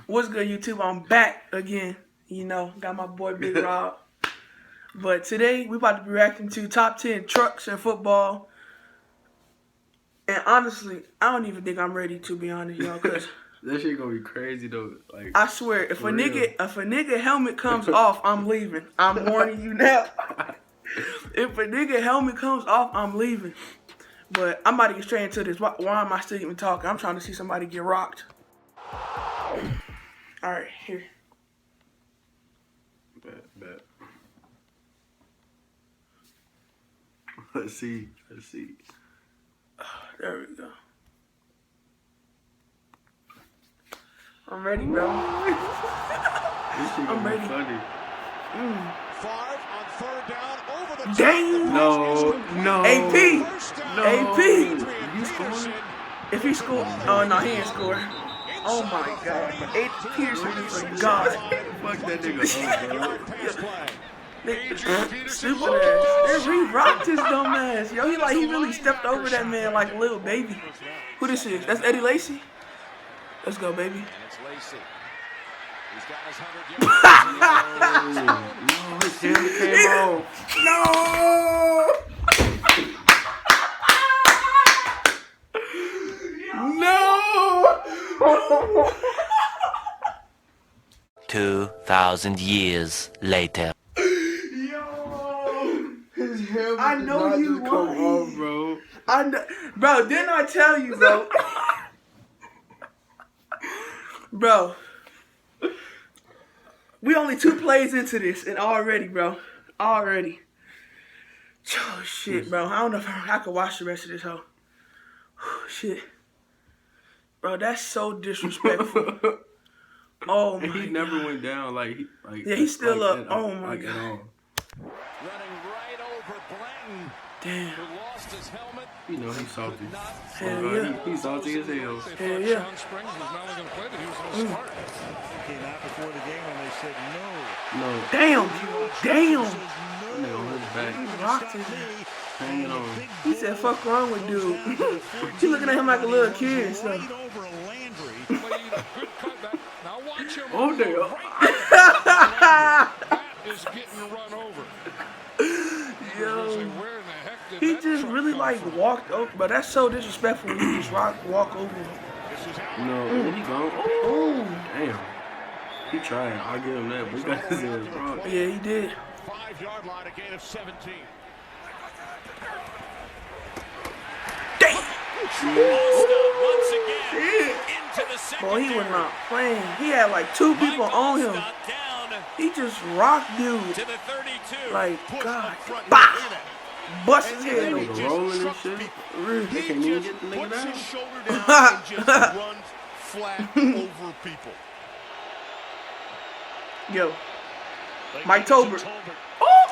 What's good, YouTube? I'm back again. You know, got my boy Big Rob. But today, we about to be reacting to top 10 trucks in football. And honestly, I don't even think I'm ready, to be honest, y'all, because that shit gonna be crazy though. Like, I swear, if a nigga helmet comes off, I'm leaving. I'm warning you now. If a nigga helmet comes off, I'm leaving. But I'm about to get straight into this. Why am I still even talking? I'm trying to see somebody get rocked. All right, here. Bet. Let's see. There we go. I'm ready, bro. I'm ready. Funny. Favre on third down over the Dang. No. AP. No. AP. He scoring? If he scored, oh no, he ain't scored. Oh my God, AP Peterson is a god. Fuck that nigga up, bro. Stupid ass. He rocked his dumb ass. Yo, he really stepped over that man like a little baby. Who this is? That's Eddie Lacy? Let's go, baby. It's Lacy. He's got his 100 yards. No, his camera came off. No! No! 2,000 years later. His helmet I know did not you just come lying. off, bro. I know, bro, didn't I tell you, bro? Bro, we only 2 plays into this, and already, bro, already. Oh, shit, bro. I don't know if I can watch the rest of this hoe. Shit. Bro, that's so disrespectful. Oh, my God. He never went down, yeah, he's still up. Oh, my At God. all. Running right over Blanton. Damn. Who lost his helmet. You know he's salty. Hell Oh, yeah. He's salty as hell. Hell yeah. Sean Springs was not only going to play, but he was going to start. Came out before the game and they said no. No. Damn. Damn. That nigga on his back. He rocked his Hanging on. He said, fuck wrong with dude. She looking at him like a little kid. So. Right over Landry. Good cutback. Now watch him. Oh, damn. That is getting run over. Yo. Where in the heck did He that just truck really come from? walked over. But that's so disrespectful when you just walk over him. No, he gone. Oh, damn. He trying. I'll give him that, but he got his ass wrong. Yeah, he did. 5-yard line, a gain of 17. Damn. Once again into the secondary. Boy, he was not playing. He had like 2 people on him. He just rocked dude. To the 32. Like, God. Bah! Bust his head That open. nigga rolling and shit. They can't even get the nigga puts down. his shoulder down and just runs flat over people. Yo. Mike Tolbert. Oh,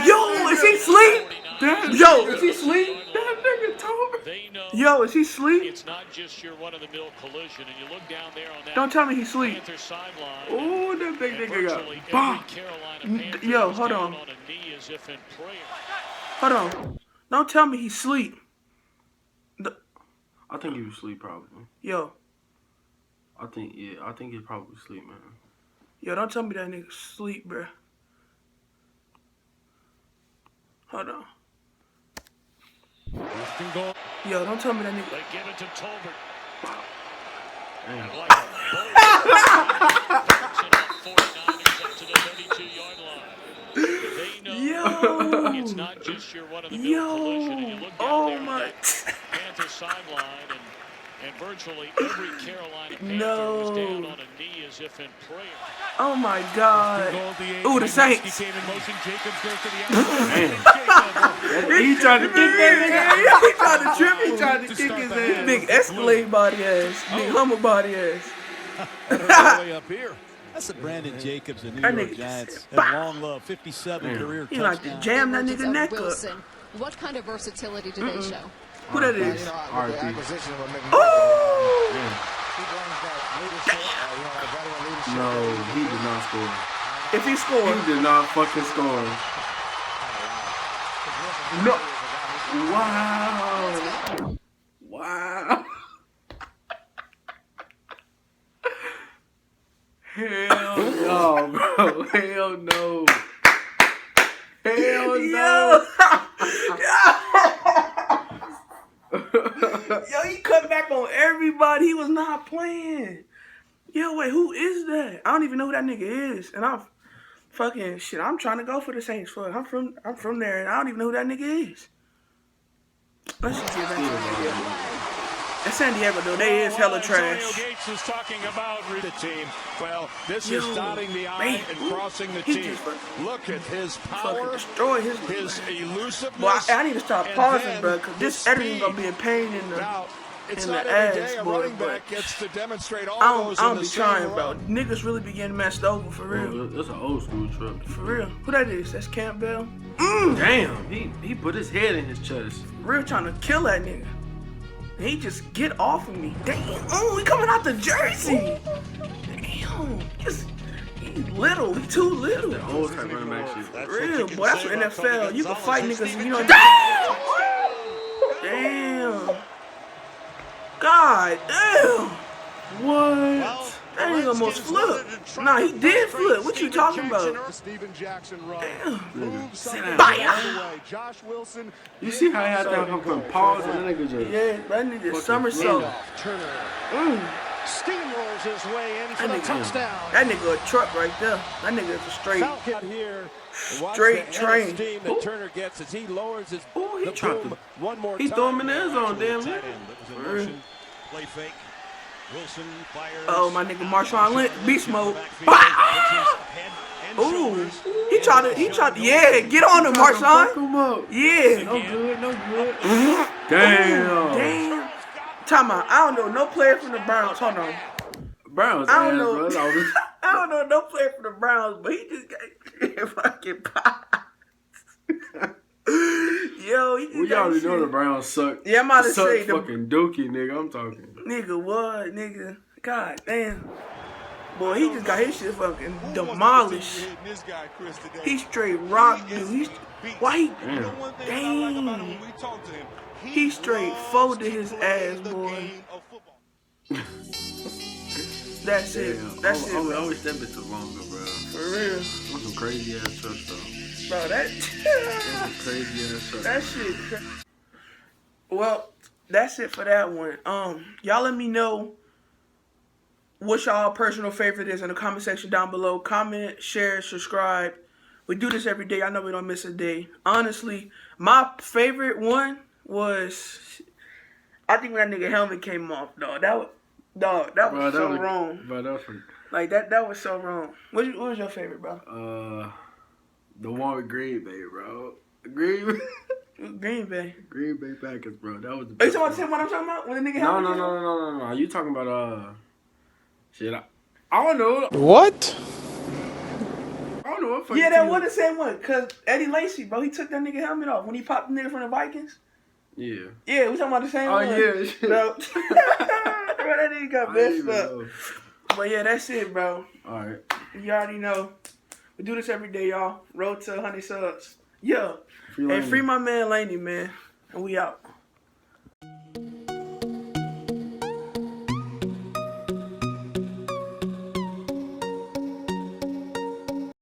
yo, is he asleep? Yo, is he asleep? That nigga Tolbert. Yo, is he asleep? It's not just your run-of-the-mill collision, and you look down there on that Don't tell me he's asleep. Panther sideline. Oh, that big nigga Virtually got bomb. every Carolina Panther Yo, was hold down on. a knee as if in prayer. Hold on. Don't tell me he's asleep. I think he was asleep probably. Yo, I think he probably asleep, man. yo, don't tell me that nigga sleep, bruh. Hold on. Yo, don't tell me that nigga. They give it to Tolbert. Damn. Like a bolt. 49ers up to the 32-yard line. They know Yo. it's not just your run-of-the-mill Yo. collision, and you look down Oh there on my. that Panther sideline, and virtually every Carolina Panther No. was down on a knee as if in prayer. Oh my God. Ooh, the Saints. Came in motion. Jacobs goes to the Damn. He tried to kick that He tried to trip. He tried to To kick start his the ass. half. Big Escalade body ass. Big Hummer body ass. Way up here. That's the Brandon Jacobs, the New That York nigga Giants. just- And Bah! long love, 57 career He like to touchdowns. jam that nigga Emergence of neck up. Wilson. What kind of versatility do they show? Who that is? You know, with R.I.P. the acquisition of McMahon, Oh! Yeah. he brings that leadership, like veteran leadership No, he did not score. If he scored, He did not fucking score. No. Wow. Wow. Hell no, bro. Hell no. Hell no. Yo, he cut back on everybody. He was not playing. Yo, wait, who is that? I don't even know who that nigga is. And I'm fucking shit. I'm trying to go for the Saints. Fuck, I'm from there, and I don't even know who that nigga is. Let's just get back to San Diego. And San Diego, though, they is hella trash. Antonio Gates is talking about the team. Well, this Yo, is dotting the I man, and crossing the he T. just Look at his fucking power, destroy his elusiveness. Boy, I need to stop and pausing, then bro, because this his editing gonna speed. be a pain in the Now, it's in not the every ass, day a boy. running But back all I those don't in be the same trying, bro. run. Niggas really be getting messed over for real. That's an old school truck. For real. Who that is? That's Campbell. Damn, he put his head in his chest. Real trying to kill that nigga. And he just get off of me. Damn. Oh, he coming out the jersey. Damn. He little. He too little. That old type running back shit. That's For what you real, can boy. That's say what about Tony NFL. You can Gonzalez fight and niggas. Stephen You know. Jones. Damn. God damn. Well, What? That nigga almost flipped. Nah, he did flip. What you talking about? Steven Jackson run. Nigga, sit down. Fire. Josh Wilson. You see how he had that fucking pause and that nigga just Yeah, that nigga fucking somersault. Turner Mm. steamrolls his way in for That the nigga, touchdown. that nigga a truck right there. That nigga is a straight. Falcon here. Watch Straight the train. steam that Turner gets as he lowers his Ooh, he the tried boom to. one more He time. threw him in the end zone, damn near. Play fake. Wilson fires. Oh, my nigga Marshawn Lynch, beast mode. Ooh, he tried to, yeah, get on him, Fuck Marshawn. him up. Yeah. No good, no good. Damn. Damn. Time out. I don't know no player from the Browns. Hold on. Browns I don't ass, know. bro. That was- I don't know no player from the Browns, but he just got fucking popped. Yo, he just We got already shit. know the Browns suck. Yeah, I'm about to suck say the fucking dookie, nigga. I'm talking. nigga what, nigga. God damn. Boy, he just got his shit fucking demolished. He straight rock, dude. Why he? Dang. He straight folded his ass, boy. That's it. Damn. That's it, I bro. wish that bitch was longer, bro. For real, That's some crazy ass trucks, though. bro. That Some crazy ass trucks. that shit. Well, that's it for that one. Y'all let me know what y'all personal favorite is in the comment section down below. Comment, share, subscribe. We do this every day. I know we don't miss a day. Honestly, my favorite one was, I think when that nigga helmet came off, dog. That was Bro, so wrong. Bro, that was Like that was so wrong. What was your favorite, bro? the one with Green Bay, bro. Green Green Bay. Bay Packers, bro. That was the Are you best talking about the one. same one I'm talking about? When the nigga No, helmet no, came no, off? no, no, no. You talking about shit? I don't know. What? I don't know what fucking Yeah, that team- was the same one. Cause Eddie Lacy, bro, he took that nigga helmet off when he popped the nigga from the Vikings. Yeah. Yeah, we talking about the same Oh one. yeah. Shit. Bro. Bro, that nigga got I didn't messed even up. know. But yeah, that's it, bro. All right. You already know. We do this every day, y'all. Road to 100 subs. Yeah. Free Hey, Laney. free my man Laney, man. And we out.